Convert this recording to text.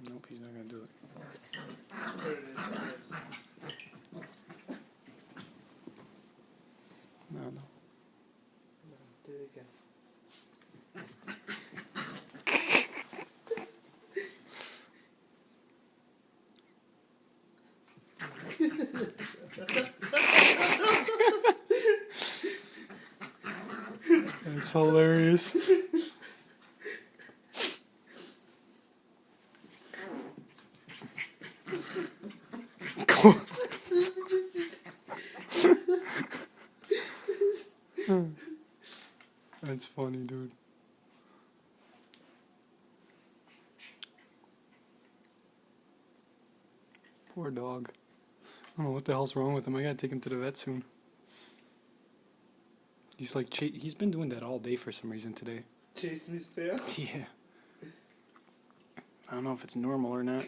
Nope, he's not gonna do it. No. Do it again. That's hilarious. That's funny, dude. Poor dog. I don't know what the hell's wrong with him. I gotta take him to the vet soon. He's like, he's been doing that all day for some reason today. Chasing his tail? Yeah. I don't know if it's normal or not.